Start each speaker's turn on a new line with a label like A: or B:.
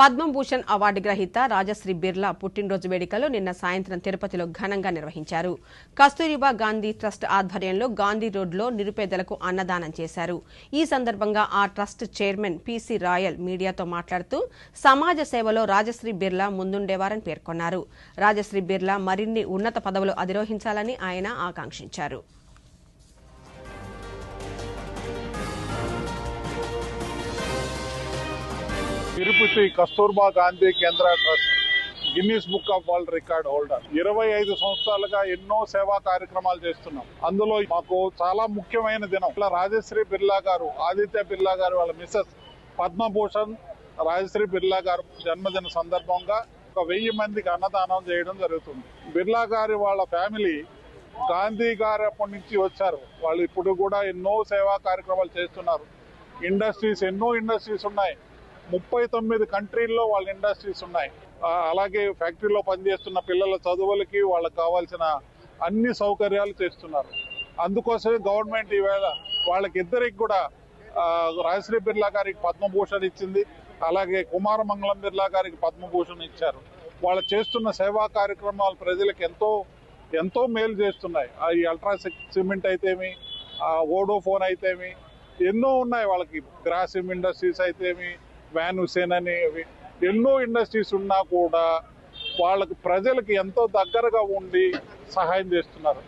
A: Padma Bhushan award గ్రహీత రాజశ్రీ బిర్లా పుట్టినరోజు వేడుకలు నిన్న సాయంత్రం తిరుపతిలో ఘనంగా నిర్వహించారు. కస్తూరిబా గాంధీ ట్రస్ట్ ఆధ్వర్యంలో గాంధీ రోడ్లో నిరుపేదలకు అన్నదానం చేశారు. ఈ సందర్భంగా ఆ ట్రస్ట్ చైర్మన్ పిసి రాయల్ మీడియాతో మాట్లాడుతూ సమాజ సేవలో రాజశ్రీ బిర్లా ముందుండేవారని పేర్కొన్నారు. రాజశ్రీ బిర్లా మరిన్ని ఉన్నత పదవులు అధిరోహించాలని ఆయన ఆకాంక్షించారు.
B: తిరుపతి కస్తూర్బా గాంధీ కేంద్ర trust Guinness book of world record holder. 25 సంవత్సరాలుగా ఎన్నో సేవా కార్యక్రమాలు చేస్తున్నాం. అందులో మాకు చాలా ముఖ్యమైన దినం రాజశ్రీ బిర్లా గారు, ఆదిత్య బిర్లా గారు వాళ్ళ మిసెస్ పద్మభూషణ్ రాజశ్రీ బిర్లా గారు జన్మదిన సందర్భంగా 1000 మందికి అన్నదానం చేయడం జరుగుతుంది. బిర్లా గారి వాళ్ళ ఫ్యామిలీ గాంధీ గారు అప్పటి నుంచి వచ్చారు. వాళ్ళు ఇప్పుడు కూడా ఎన్నో సేవా కార్యక్రమాలు చేస్తున్నారు. ఎన్నో ఇండస్ట్రీస్ ఉన్నాయి. 39 కంట్రీల్లో వాళ్ళ ఇండస్ట్రీస్ ఉన్నాయి. అలాగే ఫ్యాక్టరీలో పనిచేస్తున్న పిల్లల చదువులకి వాళ్ళకి కావాల్సిన అన్ని సౌకర్యాలు చేస్తున్నారు. అందుకోసమే గవర్నమెంట్ ఈవేళ వాళ్ళకిద్దరికి కూడా రాజశ్రీ బిర్లా గారికి పద్మభూషణ్ ఇచ్చింది. అలాగే కుమారమంగళం బిర్లా గారికి పద్మభూషణ్ ఇచ్చారు. వాళ్ళు చేస్తున్న సేవా కార్యక్రమాలు ప్రజలకు ఎంతో మేలు చేస్తున్నాయి. ఈ అల్ట్రాటెక్ సిమెంట్ అయితేమి, వోడాఫోన్ అయితేమి, ఎన్నో ఉన్నాయి. వాళ్ళకి గ్రాసిమ్ ఇండస్ట్రీస్ అయితేమి, వ్యాన్ హుసేన్ అని ఎన్నో ఇండస్ట్రీస్ ఉన్నా కూడా వాళ్ళకి ప్రజలకి ఎంతో దగ్గరగా ఉండి సహాయం చేస్తున్నారు.